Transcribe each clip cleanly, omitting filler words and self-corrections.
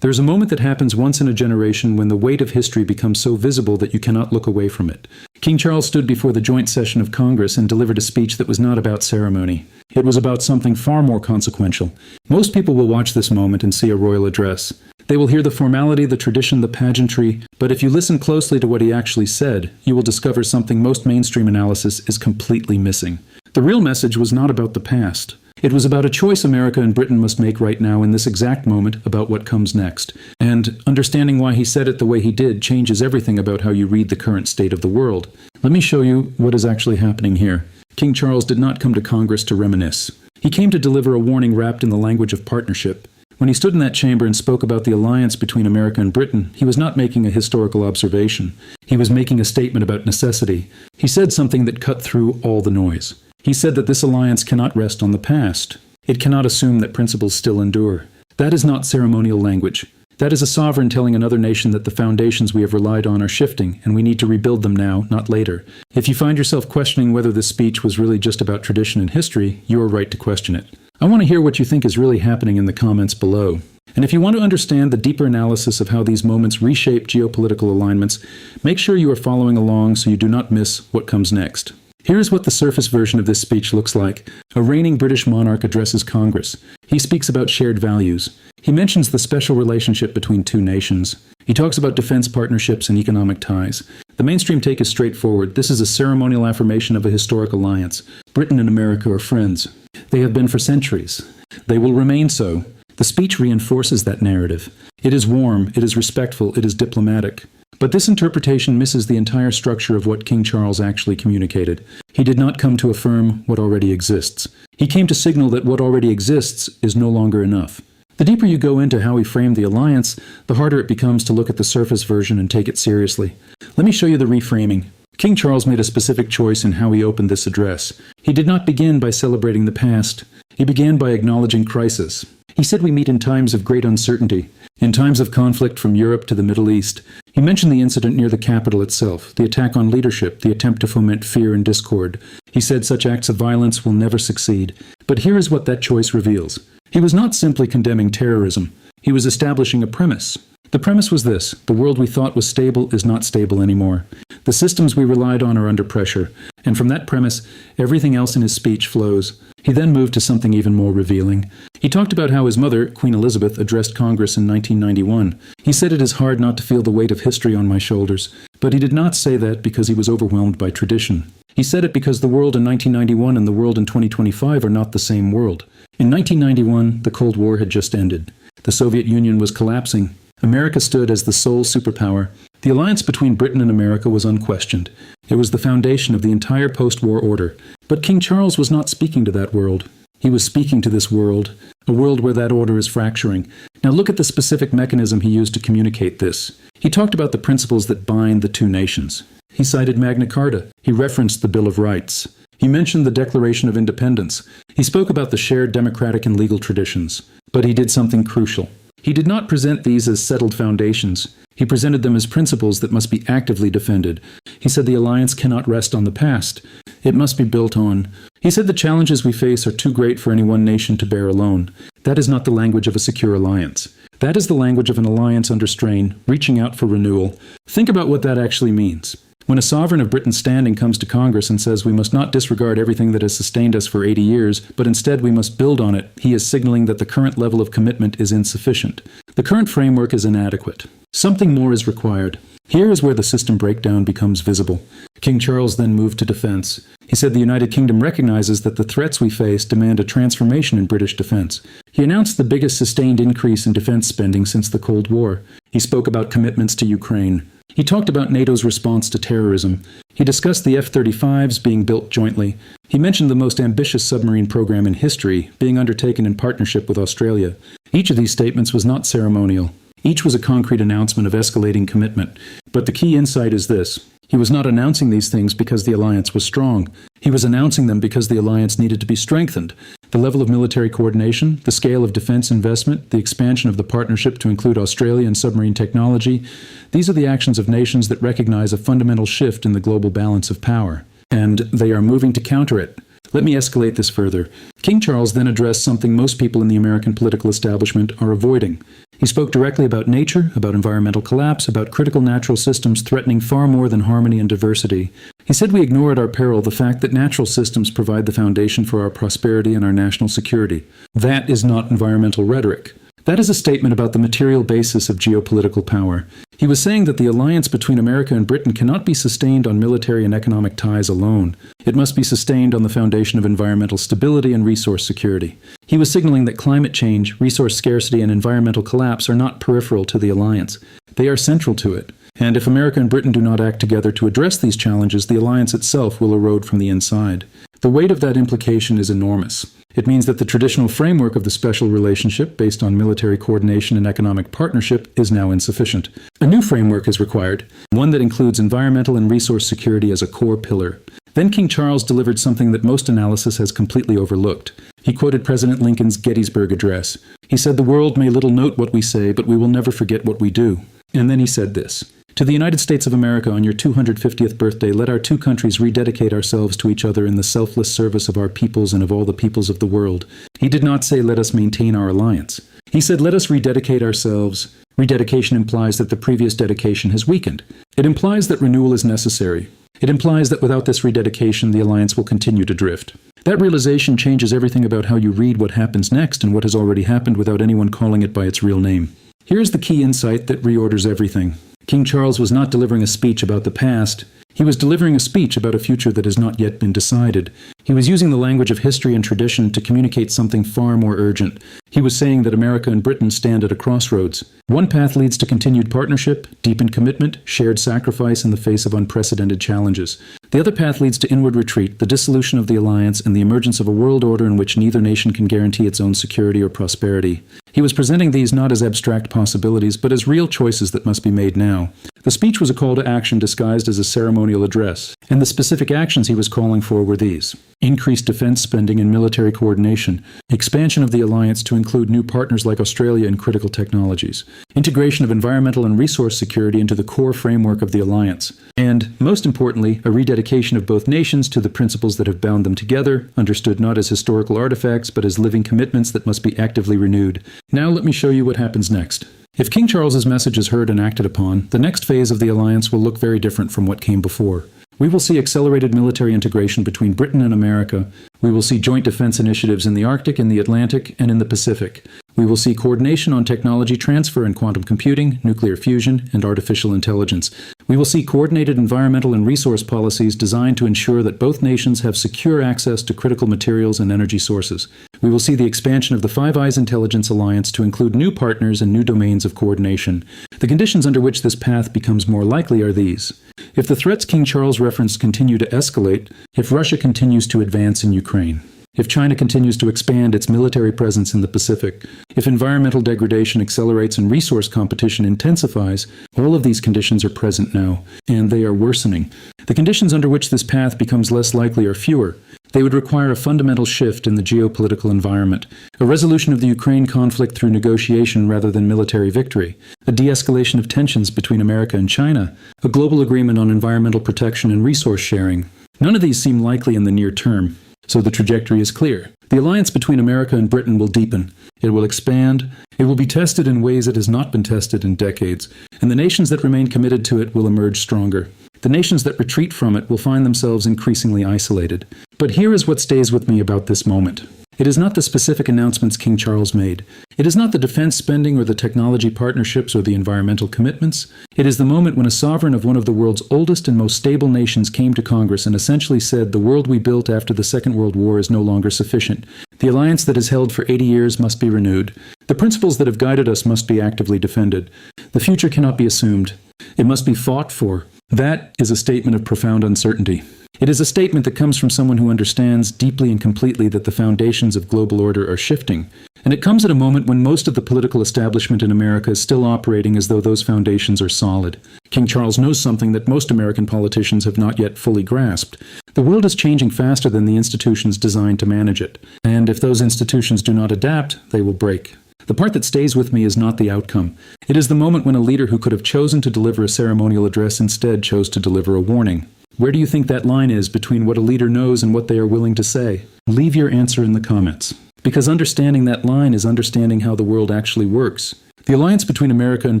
There's a moment that happens once in a generation when the weight of history becomes so visible that you cannot look away from it. King Charles stood before the joint session of Congress and delivered a speech that was not about ceremony. It was about something far more consequential. Most people will watch this moment and see a royal address. They will hear the formality, the tradition, the pageantry, but if you listen closely to what he actually said, you will discover something most mainstream analysis is completely missing. The real message was not about the past. It was about a choice America and Britain must make right now in this exact moment about what comes next. And understanding why he said it the way he did changes everything about how you read the current state of the world. Let me show you what is actually happening here. King Charles did not come to Congress to reminisce. He came to deliver a warning wrapped in the language of partnership. When he stood in that chamber and spoke about the alliance between America and Britain, he was not making a historical observation. He was making a statement about necessity. He said something that cut through all the noise. He said that this alliance cannot rest on the past. It cannot assume that principles still endure. That is not ceremonial language. That is a sovereign telling another nation that the foundations we have relied on are shifting, and we need to rebuild them now, not later. If you find yourself questioning whether this speech was really just about tradition and history, you are right to question it. I want to hear what you think is really happening in the comments below. And if you want to understand the deeper analysis of how these moments reshape geopolitical alignments, make sure you are following along so you do not miss what comes next. Here is what the surface version of this speech looks like. A reigning British monarch addresses Congress. He speaks about shared values. He mentions the special relationship between two nations. He talks about defense partnerships and economic ties. The mainstream take is straightforward. This is a ceremonial affirmation of a historic alliance. Britain and America are friends. They have been for centuries. They will remain so. The speech reinforces that narrative. It is warm, it is respectful, it is diplomatic. But this interpretation misses the entire structure of what King Charles actually communicated. He did not come to affirm what already exists. He came to signal that what already exists is no longer enough. The deeper you go into how he framed the alliance, the harder it becomes to look at the surface version and take it seriously. Let me show you the reframing. King Charles made a specific choice in how he opened this address. He did not begin by celebrating the past. He began by acknowledging crisis. He said we meet in times of great uncertainty, in times of conflict from Europe to the Middle East. He mentioned the incident near the capital itself, the attack on leadership, the attempt to foment fear and discord. He said such acts of violence will never succeed. But here is what that choice reveals. He was not simply condemning terrorism. He was establishing a premise. The premise was this: the world we thought was stable is not stable anymore. The systems we relied on are under pressure. And from that premise, everything else in his speech flows. He then moved to something even more revealing. He talked about how his mother, Queen Elizabeth, addressed Congress in 1991. He said, "It is hard not to feel the weight of history on my shoulders." But he did not say that because he was overwhelmed by tradition. He said it because the world in 1991 and the world in 2025 are not the same world. In 1991, the Cold War had just ended. The Soviet Union was collapsing. America stood as the sole superpower. The alliance between Britain and America was unquestioned. It was the foundation of the entire post-war order. But King Charles was not speaking to that world. He was speaking to this world, a world where that order is fracturing. Now look at the specific mechanism he used to communicate this. He talked about the principles that bind the two nations. He cited Magna Carta. He referenced the Bill of Rights. He mentioned the Declaration of Independence. He spoke about the shared democratic and legal traditions. But he did something crucial. He did not present these as settled foundations. He presented them as principles that must be actively defended. He said the alliance cannot rest on the past. It must be built on. He said the challenges we face are too great for any one nation to bear alone. That is not the language of a secure alliance. That is the language of an alliance under strain, reaching out for renewal. Think about what that actually means. When a sovereign of Britain's standing comes to Congress and says we must not disregard everything that has sustained us for 80 years, but instead we must build on it, he is signaling that the current level of commitment is insufficient. The current framework is inadequate. Something more is required. Here is where the system breakdown becomes visible. King Charles then moved to defense. He said the United Kingdom recognizes that the threats we face demand a transformation in British defense. He announced the biggest sustained increase in defense spending since the Cold War. He spoke about commitments to Ukraine. He talked about NATO's response to terrorism. He discussed the F-35s being built jointly. He mentioned the most ambitious submarine program in history, being undertaken in partnership with Australia. Each of these statements was not ceremonial. Each was a concrete announcement of escalating commitment. But the key insight is this. He was not announcing these things because the alliance was strong. He was announcing them because the alliance needed to be strengthened. The level of military coordination, the scale of defense investment, the expansion of the partnership to include Australia and submarine technology, these are the actions of nations that recognize a fundamental shift in the global balance of power. And they are moving to counter it. Let me escalate this further. King Charles then addressed something most people in the American political establishment are avoiding. He spoke directly about nature, about environmental collapse, about critical natural systems threatening far more than harmony and diversity. He said we ignore at our peril the fact that natural systems provide the foundation for our prosperity and our national security. That is not environmental rhetoric. That is a statement about the material basis of geopolitical power. He was saying that the alliance between America and Britain cannot be sustained on military and economic ties alone. It must be sustained on the foundation of environmental stability and resource security. He was signaling that climate change, resource scarcity, and environmental collapse are not peripheral to the alliance. They are central to it. And if America and Britain do not act together to address these challenges, the alliance itself will erode from the inside. The weight of that implication is enormous. It means that the traditional framework of the special relationship, based on military coordination and economic partnership, is now insufficient. A new framework is required, one that includes environmental and resource security as a core pillar. Then King Charles delivered something that most analysis has completely overlooked. He quoted President Lincoln's Gettysburg Address. He said, "The world may little note what we say, but we will never forget what we do." And then he said this: "To the United States of America, on your 250th birthday, let our two countries rededicate ourselves to each other in the selfless service of our peoples and of all the peoples of the world." He did not say, "Let us maintain our alliance." He said, "Let us rededicate ourselves." Rededication implies that the previous dedication has weakened. It implies that renewal is necessary. It implies that without this rededication, the alliance will continue to drift. That realization changes everything about how you read what happens next and what has already happened without anyone calling it by its real name. Here's the key insight that reorders everything. King Charles was not delivering a speech about the past. He was delivering a speech about a future that has not yet been decided. He was using the language of history and tradition to communicate something far more urgent. He was saying that America and Britain stand at a crossroads. One path leads to continued partnership, deepened commitment, shared sacrifice in the face of unprecedented challenges. The other path leads to inward retreat, the dissolution of the alliance, and the emergence of a world order in which neither nation can guarantee its own security or prosperity. He was presenting these not as abstract possibilities, but as real choices that must be made now. The speech was a call to action disguised as a ceremonial address, and the specific actions he was calling for were these: increased defense spending and military coordination, expansion of the alliance to include new partners like Australia in critical technologies, integration of environmental and resource security into the core framework of the alliance, and, most importantly, a rededication of both nations to the principles that have bound them together, understood not as historical artifacts but as living commitments that must be actively renewed. Now let me show you what happens next. If King Charles's message is heard and acted upon, the next phase of the alliance will look very different from what came before. We will see accelerated military integration between Britain and America. We will see joint defense initiatives in the Arctic, in the Atlantic, and in the Pacific. We will see coordination on technology transfer and quantum computing, nuclear fusion, and artificial intelligence. We will see coordinated environmental and resource policies designed to ensure that both nations have secure access to critical materials and energy sources. We will see the expansion of the Five Eyes Intelligence Alliance to include new partners and new domains of coordination. The conditions under which this path becomes more likely are these: if the threats King Charles referenced continue to escalate, if Russia continues to advance in Ukraine, if China continues to expand its military presence in the Pacific, if environmental degradation accelerates and resource competition intensifies, all of these conditions are present now, and they are worsening. The conditions under which this path becomes less likely are fewer. They would require a fundamental shift in the geopolitical environment, a resolution of the Ukraine conflict through negotiation rather than military victory, a de-escalation of tensions between America and China, a global agreement on environmental protection and resource sharing. None of these seem likely in the near term. So the trajectory is clear. The alliance between America and Britain will deepen. It will expand. It will be tested in ways it has not been tested in decades. And the nations that remain committed to it will emerge stronger. The nations that retreat from it will find themselves increasingly isolated. But here is what stays with me about this moment. It is not the specific announcements King Charles made. It is not the defense spending or the technology partnerships or the environmental commitments. It is the moment when a sovereign of one of the world's oldest and most stable nations came to Congress and essentially said the world we built after the Second World War is no longer sufficient. The alliance that has held for 80 years must be renewed. The principles that have guided us must be actively defended. The future cannot be assumed. It must be fought for. That is a statement of profound uncertainty. It is a statement that comes from someone who understands deeply and completely that the foundations of global order are shifting. And it comes at a moment when most of the political establishment in America is still operating as though those foundations are solid. King Charles knows something that most American politicians have not yet fully grasped. The world is changing faster than the institutions designed to manage it. And if those institutions do not adapt, they will break. The part that stays with me is not the outcome. It is the moment when a leader who could have chosen to deliver a ceremonial address instead chose to deliver a warning. Where do you think that line is between what a leader knows and what they are willing to say? Leave your answer in the comments. Because understanding that line is understanding how the world actually works. The alliance between America and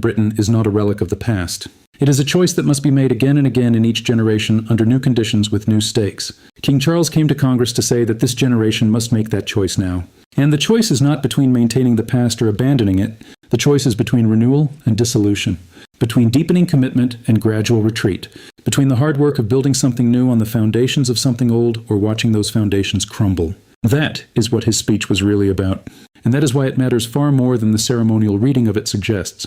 Britain is not a relic of the past. It is a choice that must be made again and again in each generation under new conditions with new stakes. King Charles came to Congress to say that this generation must make that choice now. And the choice is not between maintaining the past or abandoning it. The choice is between renewal and dissolution, between deepening commitment and gradual retreat, between the hard work of building something new on the foundations of something old or watching those foundations crumble. That is what his speech was really about. And that is why it matters far more than the ceremonial reading of it suggests.